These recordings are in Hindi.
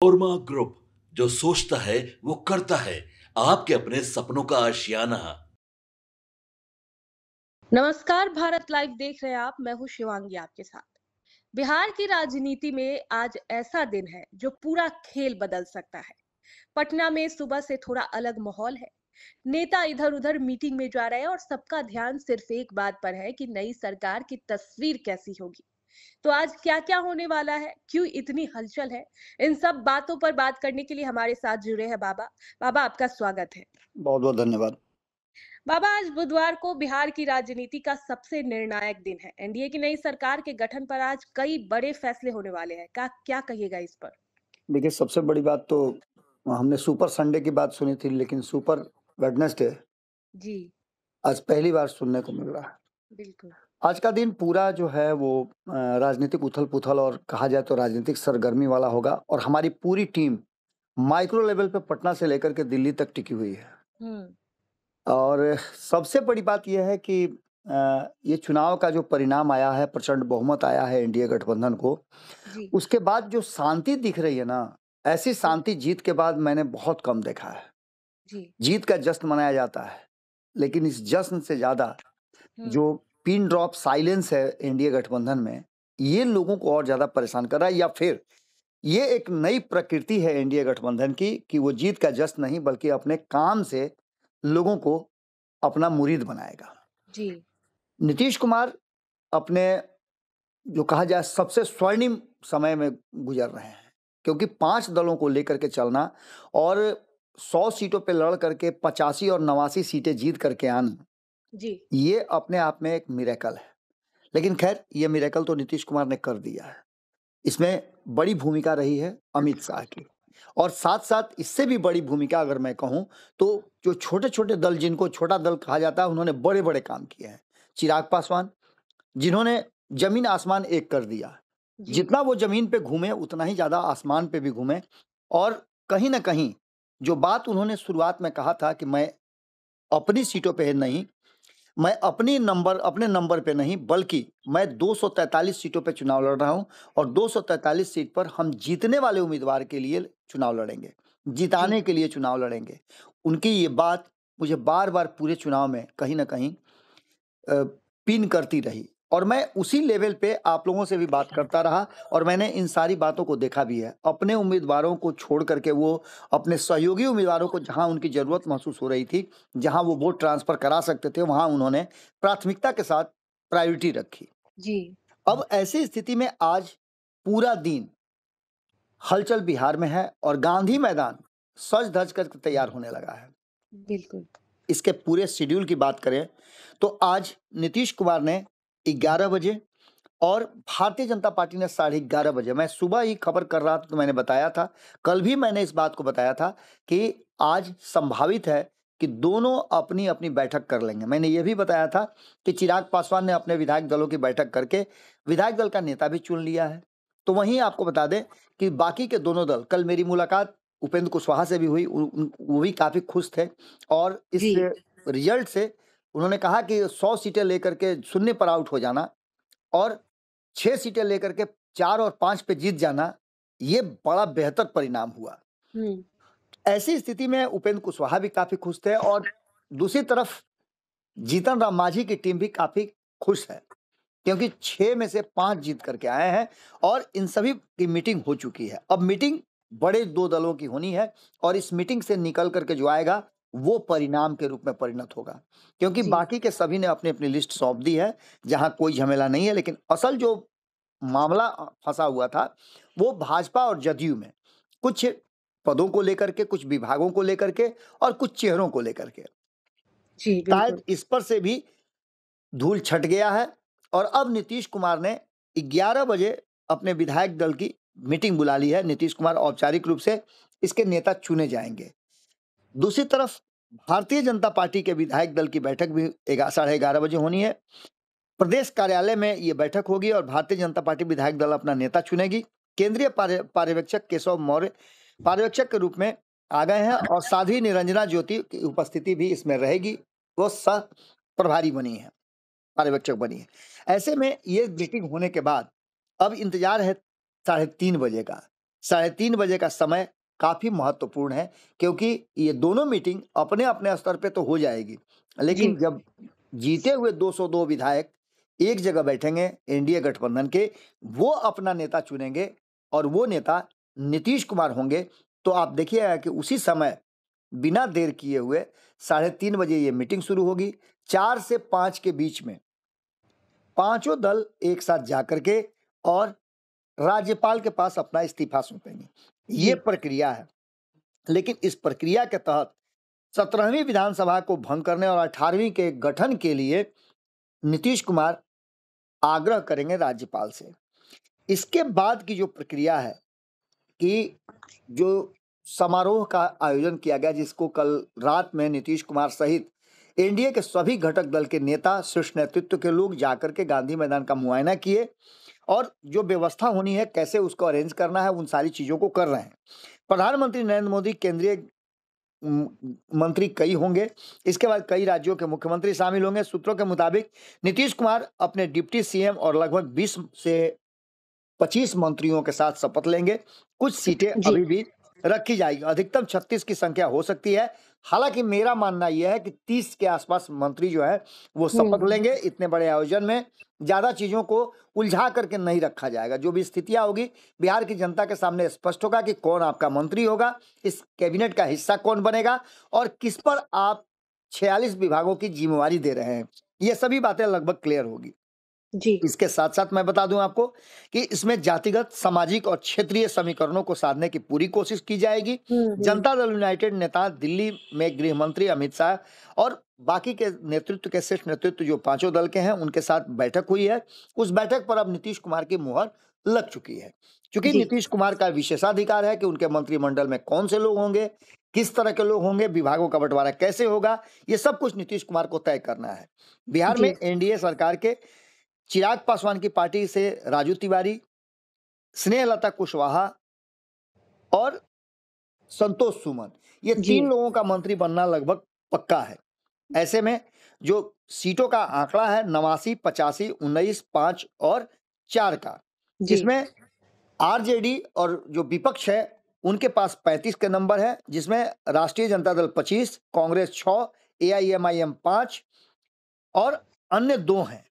ओरमा ग्रुप, जो सोचता है वो करता है। आपके अपने सपनों का आशियाना। नमस्कार, भारत लाइव देख रहे हैं आप। मैं हूँ शिवांगी आपके साथ। बिहार की राजनीति में आज ऐसा दिन है जो पूरा खेल बदल सकता है। पटना में सुबह से थोड़ा अलग माहौल है। नेता इधर उधर मीटिंग में जा रहे हैं और सबका ध्यान सिर्फ एक बात पर है कि नई सरकार की तस्वीर कैसी होगी। तो आज क्या क्या होने वाला है, क्यों इतनी हलचल है, इन सब बातों पर बात करने के लिए हमारे साथ जुड़े हैं बाबा। बाबा, आपका स्वागत है। बहुत बहुत धन्यवाद। बाबा, आज बुधवार को बिहार की राजनीति का सबसे निर्णायक दिन है। एनडीए की नई सरकार के गठन पर आज कई बड़े फैसले होने वाले हैं। क्या कहिएगा इस पर? देखिए, सबसे बड़ी बात तो हमने सुपर संडे की बात सुनी थी, लेकिन सुपर वेडनेसडे जी। आज पहली बार सुनने को मिल रहा है। बिल्कुल। आज का दिन पूरा जो है वो राजनीतिक उथल-पुथल और कहा जाए तो राजनीतिक सरगर्मी वाला होगा और हमारी पूरी टीम माइक्रो लेवल पे पटना से लेकर के दिल्ली तक टिकी हुई है। हम्म। और सबसे बड़ी बात ये है कि ये चुनाव का जो परिणाम आया है, प्रचंड बहुमत आया है एनडीए गठबंधन को, जी। उसके बाद जो शांति दिख रही है ना, ऐसी जी। शांति जीत के बाद मैंने बहुत कम देखा है। जी। जीत का जश्न मनाया जाता है, लेकिन इस जश्न से ज़्यादा हम्म। जो पिन ड्रॉप साइलेंस है एनडीए गठबंधन में, ये लोगों को और ज़्यादा परेशान कर रहा है। या फिर ये एक नई प्रकृति है एनडीए गठबंधन की कि वो जीत का जश्न नहीं बल्कि अपने काम से लोगों को अपना मुरीद बनाएगा। जी। नीतीश कुमार अपने जो कहा जाए सबसे स्वर्णिम समय में गुजर रहे हैं, क्योंकि 5 दलों को लेकर के चलना और 100 सीटों पे लड़ करके 85 और 89 सीटें जीत करके आना, जी। ये अपने आप में एक मिरेकल है। लेकिन खैर, ये मिरेकल तो नीतीश कुमार ने कर दिया है। इसमें बड़ी भूमिका रही है अमित शाह की, और साथ-साथ इससे भी बड़ी भूमिका अगर मैं कहूँ तो जो छोटे-छोटे दल, जिनको छोटा दल कहा जाता है, उन्होंने बड़े-बड़े काम किए हैं। चिराग पासवान, जिन्होंने जमीन आसमान एक कर दिया। जी। जितना वो जमीन पे घूमे उतना ही ज़्यादा आसमान पे भी घूमे, और कहीं न कहीं जो बात उन्होंने शुरुआत में कहा था कि मैं अपनी सीटों पे नहीं, मैं अपने नंबर पे नहीं, बल्कि मैं 243 सीटों पे चुनाव लड़ रहा हूँ और 243 सीट पर हम जीतने वाले उम्मीदवार के लिए चुनाव लड़ेंगे, जी। जिताने के लिए चुनाव लड़ेंगे। उनकी ये बात मुझे बार-बार पूरे चुनाव में कहीं न कहीं पिन करती रही, और मैं उसी लेवल पे आप लोगों से भी बात करता रहा और मैंने इन सारी बातों को देखा भी है। अपने उम्मीदवारों को छोड़ करके वो अपने सहयोगी उम्मीदवारों को, जहाँ उनकी ज़रूरत महसूस हो रही थी, जहाँ वो वोट ट्रांसफ़र करा सकते थे, वहाँ उन्होंने प्राथमिकता के साथ प्रायोरिटी रखी। जी। अब ऐसी स्थिति में आज पूरा दिन हलचल बिहार में है और गांधी मैदान सज-धज कर तैयार होने लगा है। बिल्कुल। इसके पूरे शेड्यूल की बात करें तो आज नीतीश कुमार ने 11 बजे और भारतीय जनता पार्टी ने 11:30 बजे, मैं सुबह ही खबर कर रहा था तो मैंने बताया था, कल भी मैंने इस बात को बताया था कि आज संभावित है कि दोनों अपनी-अपनी बैठक कर लेंगे। मैंने ये भी बताया था कि चिराग पासवान ने अपने विधायक दलों की बैठक करके विधायक दल का नेता भी चुन लिया है। तो वहीं आपको बता दें कि बाकी के दोनों दल, कल मेरी मुलाकात उपेंद्र कुशवाहा से भी हुई, वो भी काफ़ी खुश थे और इस जी। रिजल्ट से उन्होंने कहा कि 100 सीटें लेकर के शून्य पर आउट हो जाना और 6 सीटें लेकर के 4 और 5 पे जीत जाना, ये बड़ा बेहतर परिणाम हुआ। हम्म। ऐसी स्थिति में उपेंद्र कुशवाहा भी काफ़ी खुश थे और दूसरी तरफ जीतन राम मांझी की टीम भी काफ़ी खुश है, क्योंकि 6 में से 5 जीत करके आए हैं और इन सभी की मीटिंग हो चुकी है। अब मीटिंग बड़े 2 दलों की होनी है और इस मीटिंग से निकल कर के जो आएगा, वो परिणाम के रूप में परिणत होगा, क्योंकि जी। बाकी के सभी ने अपनी-अपनी लिस्ट सौंप दी है, जहाँ कोई झमेला नहीं है। लेकिन असल जो मामला फंसा हुआ था, वो भाजपा और जदयू में, कुछ पदों को लेकर के, कुछ विभागों को लेकर के और कुछ चेहरों को लेकर के। जी। शायद बिल्कुल। इस पर से भी धूल छट गया है और अब नीतीश कुमार ने 11 बजे अपने विधायक दल की मीटिंग बुला ली है। नीतीश कुमार औपचारिक रूप से इसके नेता चुने जाएंगे। दूसरी तरफ भारतीय जनता पार्टी के विधायक दल की बैठक भी 11:30 बजे होनी है। प्रदेश कार्यालय में ये बैठक होगी और भारतीय जनता पार्टी विधायक दल अपना नेता चुनेगी। केंद्रीय पर्यवेक्षक केशव मौर्य पर्यवेक्षक के रूप में आ गए हैं और साध्वी निरंजना ज्योति की उपस्थिति भी इसमें रहेगी। वो सह प्रभारी बनी है, पर्यवेक्षक बनी है। ऐसे में ये मीटिंग होने के बाद अब इंतजार है 3:30 बजे का। 3:30 बजे का समय काफी महत्वपूर्ण है, क्योंकि ये दोनों मीटिंग अपने अपने स्तर पे तो हो जाएगी, लेकिन जी। जब जीते हुए 202 विधायक एक जगह बैठेंगे एनडीए गठबंधन के, वो अपना नेता चुनेंगे और वो नेता नीतीश कुमार होंगे। तो आप देखिएगा कि उसी समय बिना देर किए हुए 3:30 बजे ये मीटिंग शुरू होगी। 4 से 5 के बीच में पांचों दल एक साथ जाकर के और राज्यपाल के पास अपना इस्तीफा सौंपेंगे। ये जी। प्रक्रिया है, लेकिन इस प्रक्रिया के तहत 17वीं विधानसभा को भंग करने और 18वीं के गठन के लिए नीतीश कुमार आग्रह करेंगे राज्यपाल से। इसके बाद की जो प्रक्रिया है कि जो समारोह का आयोजन किया गया, जिसको कल रात में नीतीश कुमार सहित एनडीए के सभी घटक दल के नेता, शीर्ष नेतृत्व के लोग जाकर के गांधी मैदान का मुआयना किए और जो व्यवस्था होनी है, कैसे उसको अरेंज करना है, उन सारी चीजों को कर रहे हैं। प्रधानमंत्री नरेंद्र मोदी, केंद्रीय मंत्री कई होंगे, इसके बाद कई राज्यों के मुख्यमंत्री शामिल होंगे। सूत्रों के मुताबिक नीतीश कुमार अपने डिप्टी सीएम और लगभग 20 से 25 मंत्रियों के साथ शपथ लेंगे। कुछ सीटें जी। अभी भी रखी जाएगी, अधिकतम 36 की संख्या हो सकती है। हालांकि मेरा मानना यह है कि 30 के आसपास मंत्री जो है वो शपथ लेंगे। इतने बड़े आयोजन में ज्यादा चीजों को उलझा करके नहीं रखा जाएगा। जो भी स्थितियां होगी, बिहार की जनता के सामने स्पष्ट होगा कि कौन आपका मंत्री होगा, इस कैबिनेट का हिस्सा कौन बनेगा और किस पर आप 46 विभागों की जिम्मेवारी दे रहे हैं। ये सभी बातें लगभग क्लियर होगी। जी। इसके साथ साथ मैं बता दूं आपको कि इसमें जातिगत, सामाजिक और क्षेत्रीय समीकरणों को साधने की पूरी कोशिश की जाएगी। जनता दल यूनाइटेड नेता दिल्ली में गृह मंत्री अमित शाह और बाकी के नेतृत्व के शीर्ष नेतृत्व जो पांचों दल के हैं, उनके साथ बैठक हुई है। उस बैठक पर अब नीतीश कुमार की मुहर लग चुकी है। क्योंकि जी। नीतीश कुमार का विशेषाधिकार है कि उनके मंत्रिमंडल में कौन से लोग होंगे, किस तरह के लोग होंगे, विभागों का बंटवारा कैसे होगा, ये सब कुछ नीतीश कुमार को तय करना है। बिहार में जी। एनडीए सरकार के चिराग पासवान की पार्टी से राजू तिवारी, स्नेहलता कुशवाहा और संतोष सुमन, ये जी। 3 लोगों का मंत्री बनना लगभग पक्का है। ऐसे में जो सीटों का आंकड़ा है 89, 85, 19, 5 और 4 का, जी। इसमें आरजेडी और जो विपक्ष है उनके पास 35 के नंबर है, जिसमें राष्ट्रीय जनता दल 25, कांग्रेस 6, एआईएमआईएम 5 और अन्य 2 हैं।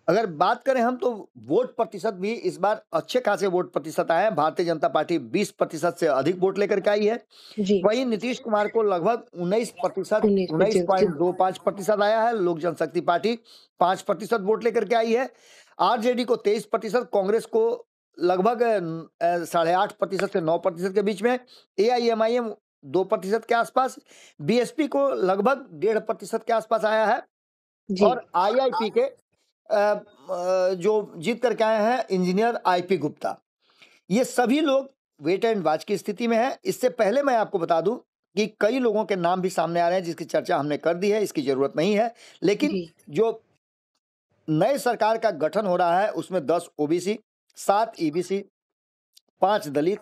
अगर बात करें हम तो वोट प्रतिशत भी इस बार अच्छे खासे वोट प्रतिशत आए हैं। भारतीय जनता पार्टी 20% से अधिक वोट लेकर के आई है। जी। वहीं नीतीश कुमार को लगभग 19%, 19%। 19.25% आया है। लोक जनशक्ति पार्टी 5% वोट लेकर के आई है। आरजेडी को 23%, कांग्रेस को लगभग 8.5% से 9% के बीच में, एआईएमआईएम 2% के आसपास, बीएसपी को लगभग 1.5% के आसपास आया है। जी। और आईआईपी के जो जीत करके आए हैं इंजीनियर आईपी गुप्ता, ये सभी लोग वेट एंड वॉच की स्थिति में है। इससे पहले मैं आपको बता दूं कि कई लोगों के नाम भी सामने आ रहे हैं, जिसकी चर्चा हमने कर दी है, इसकी जरूरत नहीं है। लेकिन जी। जो नए सरकार का गठन हो रहा है उसमें 10 ओबीसी, 7 ईबीसी, 5 दलित,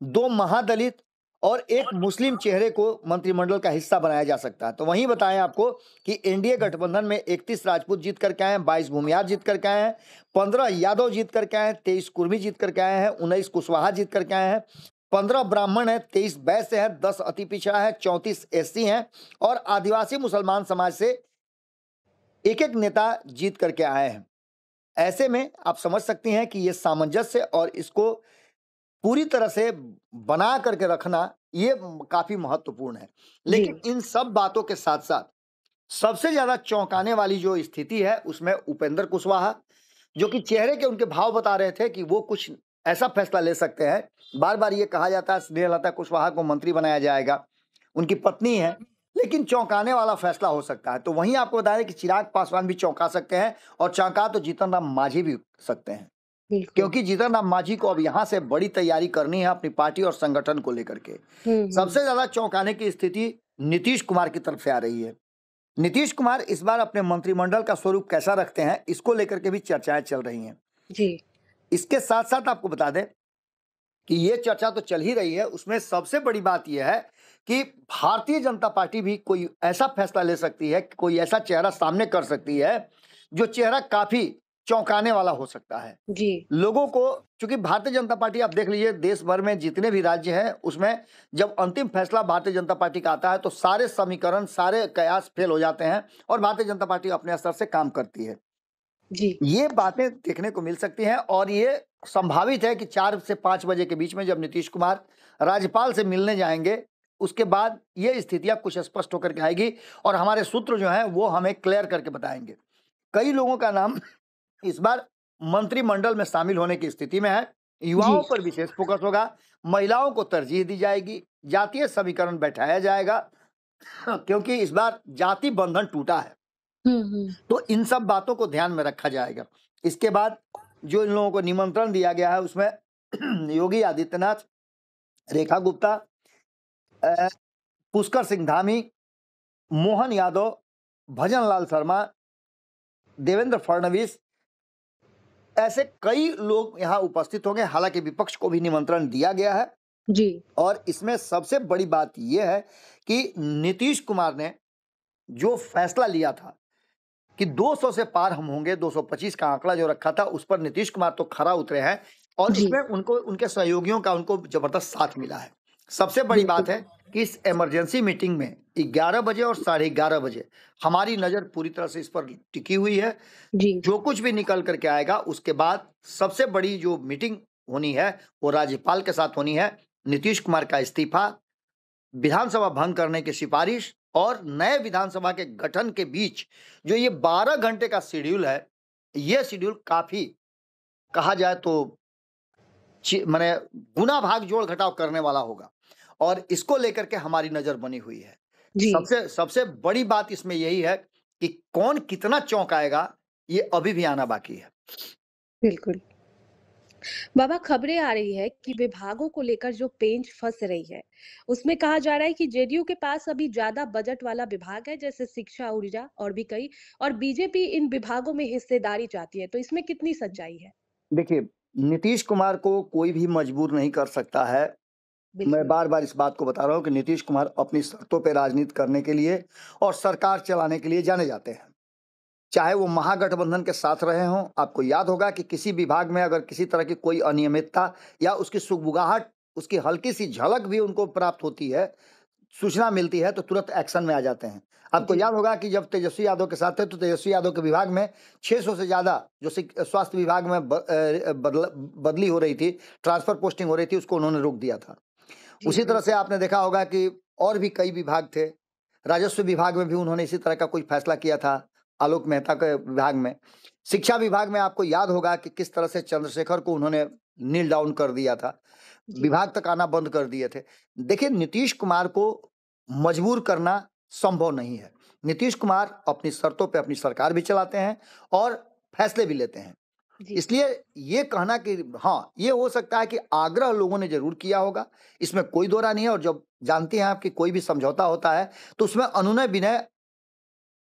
2 महादलित और 1 मुस्लिम चेहरे को मंत्रिमंडल का हिस्सा बनाया जा सकता है। तो वहीं बताएं आपको कि एनडीए गठबंधन में 31 राजपूत जीत करके आए हैं, 22 भूमियार जीत करके आए हैं, 15 यादव जीत करके आए हैं, 23 कुर्मी जीत करके आए हैं, 19 कुशवाहा जीत करके आए हैं, 15 ब्राह्मण है, 23 वैश्य है, 10 अति पिछड़ा है, 34 एससी हैं और आदिवासी मुसलमान समाज से एक एक नेता जीत करके आए हैं। ऐसे में आप समझ सकते हैं कि ये सामंजस्य और इसको पूरी तरह से बना करके रखना ये काफी महत्वपूर्ण है। लेकिन इन सब बातों के साथ साथ सबसे ज्यादा चौंकाने वाली जो स्थिति है उसमें उपेंद्र कुशवाहा, जो कि चेहरे के उनके भाव बता रहे थे कि वो कुछ ऐसा फैसला ले सकते हैं। बार बार ये कहा जाता है स्नेहलता कुशवाहा को मंत्री बनाया जाएगा, उनकी पत्नी है, लेकिन चौंकाने वाला फैसला हो सकता है। तो वहीं आपको बता दें कि चिराग पासवान भी चौंका सकते हैं और चौंका तो जीतन राम मांझी भी सकते हैं, क्योंकि जीतन राम मांझी को अब यहाँ से बड़ी तैयारी करनी है अपनी पार्टी और संगठन को लेकर के। सबसे ज्यादा चौंकाने की स्थिति नीतीश कुमार की तरफ से आ रही है। नीतीश कुमार इस बार अपने मंत्रिमंडल का स्वरूप कैसा रखते हैं, इसको लेकर के भी चर्चाएं चल रही हैं। जी। इसके साथ साथ आपको बता दें कि ये चर्चा तो चल ही रही है, उसमें सबसे बड़ी बात यह है कि भारतीय जनता पार्टी भी कोई ऐसा फैसला ले सकती है, कोई ऐसा चेहरा सामने कर सकती है जो चेहरा काफी चौंकाने वाला हो सकता है। जी। लोगों को, चूंकि भारतीय जनता पार्टी, आप देख लीजिए देश भर में जितने भी राज्य हैं उसमें जब अंतिम फैसला भारतीय जनता पार्टी का आता है तो सारे समीकरण, सारे कयास फेल हो जाते हैं और भारतीय जनता पार्टी अपने स्तर से काम करती है। जी। ये बातें देखने को मिल सकती हैं और ये संभावित है कि 4 से 5 बजे के बीच में जब नीतीश कुमार राज्यपाल से मिलने जाएंगे, उसके बाद ये स्थितियां कुछ स्पष्ट होकर के आएगी और हमारे सूत्र जो हैं वो हमें क्लियर करके बताएंगे। कई लोगों का नाम इस बार मंत्रिमंडल में शामिल होने की स्थिति में है। युवाओं जी। पर विशेष फोकस होगा, महिलाओं को तरजीह दी जाएगी, जातीय समीकरण बैठाया जाएगा क्योंकि इस बार जाति बंधन टूटा है, तो इन सब बातों को ध्यान में रखा जाएगा। इसके बाद जो इन लोगों को निमंत्रण दिया गया है उसमें योगी आदित्यनाथ, रेखा गुप्ता, पुष्कर सिंह धामी, मोहन यादव, भजन लाल शर्मा, देवेंद्र फडणवीस, ऐसे कई लोग यहाँ उपस्थित होंगे। हालांकि विपक्ष को भी निमंत्रण दिया गया है जी। और इसमें सबसे बड़ी बात यह है कि नीतीश कुमार ने जो फैसला लिया था कि 200 से पार हम होंगे, 225 का आंकड़ा जो रखा था उस पर नीतीश कुमार तो खरा उतरे हैं और जी। इसमें उनको, उनके सहयोगियों का उनको जबरदस्त साथ मिला है। सबसे बड़ी बात है कि इस इमरजेंसी मीटिंग में 11 बजे और 11:30 बजे हमारी नजर पूरी तरह से इस पर टिकी हुई है। जी। जो कुछ भी निकल करके आएगा उसके बाद सबसे बड़ी जो मीटिंग होनी है वो राज्यपाल के साथ होनी है। नीतीश कुमार का इस्तीफा, विधानसभा भंग करने की सिफारिश और नए विधानसभा के गठन के बीच जो ये 12 घंटे का शेड्यूल है, ये शेड्यूल काफी, कहा जाए तो माने गुना भाग जोड़ घटाव करने वाला होगा और इसको लेकर के हमारी नजर बनी हुई है। जी। सबसे बड़ी बात इसमें यही है कि कौन कितना चौंकाएगा, ये अभी भी आना बाकी है। बिल्कुल। बाबा, खबरें आ रही है कि विभागों को लेकर जो पेंच फंस रही है, उसमें कहा जा रहा है कि जेडीयू के पास अभी ज्यादा बजट वाला विभाग है, जैसे शिक्षा, ऊर्जा और भी कई, और बीजेपी इन विभागों में हिस्सेदारी चाहती है, तो इसमें कितनी सच्चाई है? देखिए, नीतीश कुमार को कोई भी मजबूर नहीं कर सकता है। मैं बिल्कुल। बार बार इस बात को बता रहा हूँ कि नीतीश कुमार अपनी शर्तों पे राजनीति करने के लिए और सरकार चलाने के लिए जाने जाते हैं, चाहे वो महागठबंधन के साथ रहे हों। आपको याद होगा कि किसी विभाग में अगर किसी तरह की कोई अनियमितता या उसकी सुगबुगाहट, उसकी हल्की सी झलक भी उनको प्राप्त होती है, सूचना मिलती है, तो तुरंत एक्शन में आ जाते हैं। आपको जी। याद होगा कि जब तेजस्वी यादव के साथ थे तो तेजस्वी यादव के विभाग में 600 से ज्यादा जो स्वास्थ्य विभाग में बदली हो रही थी, ट्रांसफर पोस्टिंग हो रही थी, उसको उन्होंने रोक दिया था। जी। उसी तरह से आपने देखा होगा कि और भी कई विभाग थे, राजस्व विभाग में भी उन्होंने इसी तरह का कोई फैसला किया था, आलोक मेहता के विभाग में। शिक्षा विभाग में आपको याद होगा कि किस तरह से चंद्रशेखर को उन्होंने नील डाउन कर दिया था, जी। विभाग तक आना बंद कर दिए थे। देखिए, नीतीश कुमार को मजबूर करना संभव नहीं है। नीतीश कुमार अपनी शर्तों पे अपनी सरकार भी चलाते हैं और फैसले भी लेते हैं। जी। इसलिए ये कहना कि हाँ, ये हो सकता है कि आग्रह लोगों ने जरूर किया होगा, इसमें कोई दो राय नहीं है। और जब जानते हैं आप कि कोई भी समझौता होता है तो उसमें अनुनय विनय,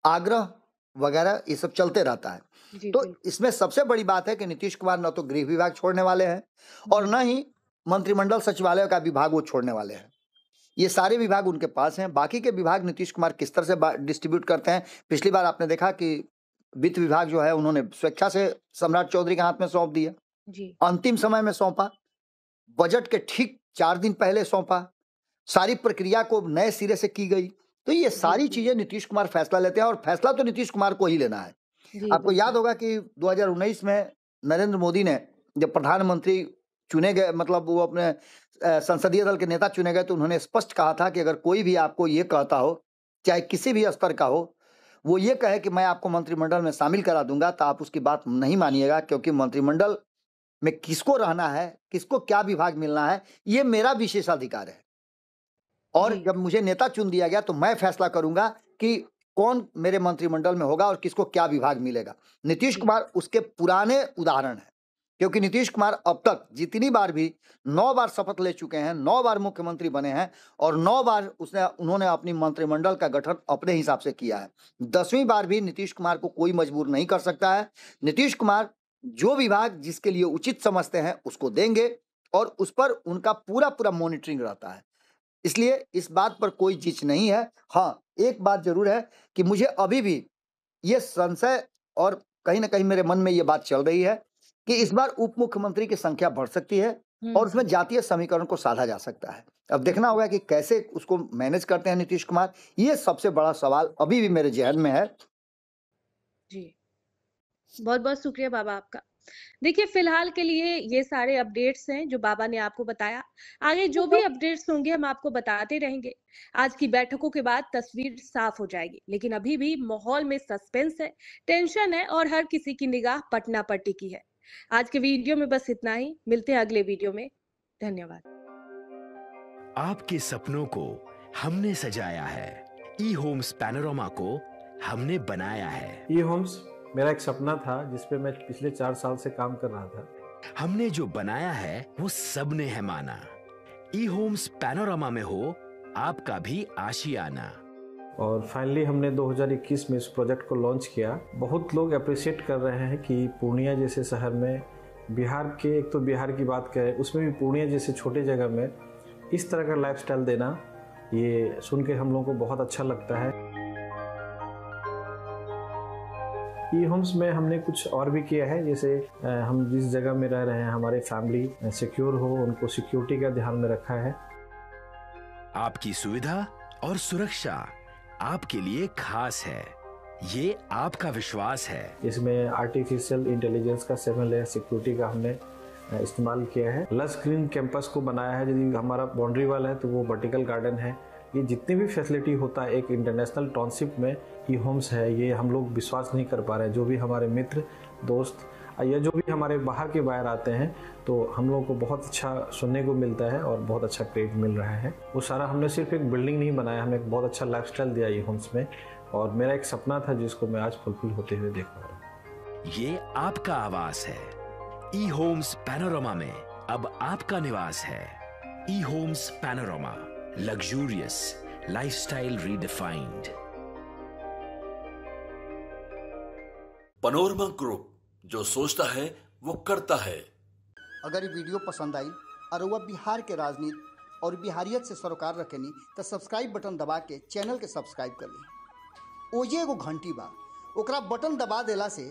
आग्रह वगैरह ये सब चलते रहता है। जी। तो बिल्कुल। इसमें सबसे बड़ी बात है कि नीतीश कुमार न तो गृह विभाग छोड़ने वाले हैं और न ही मंत्रिमंडल सचिवालय का विभाग वो छोड़ने वाले हैं। ये सारे विभाग उनके पास हैं। बाकी के विभाग नीतीश कुमार किस तरह से डिस्ट्रीब्यूट करते हैं, पिछली बार आपने देखा कि वित्त विभाग जो है उन्होंने स्वेच्छा से सम्राट चौधरी के हाथ में सौंप दिया, जी। अंतिम समय में सौंपा, बजट के ठीक 4 दिन पहले सौंपा, सारी प्रक्रिया को नए सिरे से की गई। तो ये सारी चीजें नीतीश कुमार फैसला लेते हैं और फैसला तो नीतीश कुमार को ही लेना है। जी। आपको याद होगा कि 2019 में नरेंद्र मोदी ने जब प्रधानमंत्री चुने गए, मतलब वो अपने संसदीय दल के नेता चुने गए, तो उन्होंने स्पष्ट कहा था कि अगर कोई भी आपको ये कहता हो, चाहे किसी भी स्तर का हो, वो ये कहे कि मैं आपको मंत्रिमंडल में शामिल करा दूंगा, तो आप उसकी बात नहीं मानिएगा, क्योंकि मंत्रिमंडल में किसको रहना है, किसको क्या विभाग मिलना है, ये मेरा विशेषाधिकार है। और जी। जब मुझे नेता चुन दिया गया तो मैं फैसला करूंगा कि कौन मेरे मंत्रिमंडल में होगा और किसको क्या विभाग मिलेगा। नीतीश कुमार उसके पुराने उदाहरण है, क्योंकि नीतीश कुमार अब तक जितनी बार भी 9 बार शपथ ले चुके हैं, 9 बार मुख्यमंत्री बने हैं और 9 बार उन्होंने अपनी मंत्रिमंडल का गठन अपने हिसाब से किया है। 10वीं बार भी नीतीश कुमार को कोई मजबूर नहीं कर सकता है। नीतीश कुमार जो विभाग जिसके लिए उचित समझते हैं उसको देंगे और उस पर उनका पूरा मॉनिटरिंग रहता है। इसलिए इस बात पर कोई जिच नहीं है। हाँ, एक बात जरूर है कि मुझे अभी भी ये संशय और कहीं ना कहीं मेरे मन में ये बात चल रही है कि इस बार उप मुख्यमंत्री की संख्या बढ़ सकती है और उसमें जातीय समीकरण को साधा जा सकता है। अब देखना होगा कि कैसे उसको मैनेज करते हैं नीतीश कुमार, ये सबसे बड़ा सवाल अभी भी मेरे जहन में है। जी, बहुत बहुत शुक्रिया बाबा आपका। देखिए, फिलहाल के लिए ये सारे अपडेट्स हैं जो बाबा ने आपको बताया। आगे जो भी अपडेट्स होंगे हम आपको बताते रहेंगे। आज की बैठकों के बाद तस्वीर साफ हो जाएगी, लेकिन अभी भी माहौल में सस्पेंस है, टेंशन है और हर किसी की निगाह पटना पर टिकी है। आज के वीडियो में बस इतना ही। मिलते हैं अगले वीडियो में। धन्यवाद। आपके सपनों को हमने सजाया है, ई होम्स पैनोरमा को हमने बनाया है। ई होम्स मेरा एक सपना था जिसपे मैं पिछले 4 साल से काम कर रहा था। हमने जो बनाया है वो सबने है माना। ई होम्स पैनोरमा में हो आपका भी आशियाना। और फाइनली हमने 2021 में इस प्रोजेक्ट को लॉन्च किया। बहुत लोग अप्रिशिएट कर रहे हैं कि पूर्णिया जैसे शहर में, बिहार के, एक तो बिहार की बात करें उसमें भी पूर्णिया जैसे छोटे जगह में इस तरह का लाइफस्टाइल देना, ये सुन के हम लोगों को बहुत अच्छा लगता है। ई होम्स में हमने कुछ और भी किया है, जैसे हम जिस जगह में रह रहे हैं हमारे फैमिली सिक्योर हो, उनको सिक्योरिटी का ध्यान में रखा है। आपकी सुविधा और सुरक्षा आपके लिए खास है, ये आपका विश्वास है। इसमें आर्टिफिशियल इंटेलिजेंस का 7 लेयर सिक्योरिटी का हमने इस्तेमाल किया है। लस ग्रीन कैंपस को बनाया है। यदि हमारा बाउंड्री वाल है तो वो वर्टिकल गार्डन है। ये जितनी भी फैसिलिटी होता है एक इंटरनेशनल टाउनशिप में ई होम्स है, ये हम लोग विश्वास नहीं कर पा रहे हैं। जो भी हमारे मित्र दोस्त या जो भी हमारे बाहर के बाहर आते हैं तो हम लोगों को बहुत अच्छा सुनने को मिलता है और बहुत अच्छा क्रेडिट मिल रहा है। वो सारा हमने सिर्फ एक बिल्डिंग नहीं बनाया, हमें एक बहुत अच्छा लाइफस्टाइल दिया ई होम्स में, और मेरा एक सपना था जिसको मैं आज फुलफिल होते हुए देख पा रहा हूँ। ये आपका आवास है। ई होम्स पैनोरमा में अब आपका निवास है। E homes Panorama, luxurious lifestyle redefined. Panorama group, जो सोचता है वो करता है। अगर ये वीडियो पसंद आई और वह बिहार के राजनीति और बिहारियत से सरोकार रखेनी तो सब्सक्राइब बटन दबा के चैनल के सब्सक्राइब कर ली। ओजे एगो घंटी बा, ओकरा बटन दबा देला से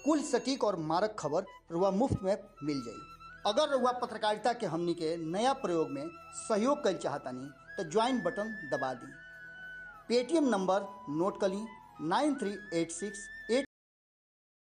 कुल सटीक और मारक खबर रुआ मुफ्त में मिल जाई। अगर रुआ पत्रकारिता के हमनी के नया प्रयोग में सहयोग कर चाहतानी तो ज्वाइन बटन दबा दी। पेटीएम नंबर नोट कर ली 9386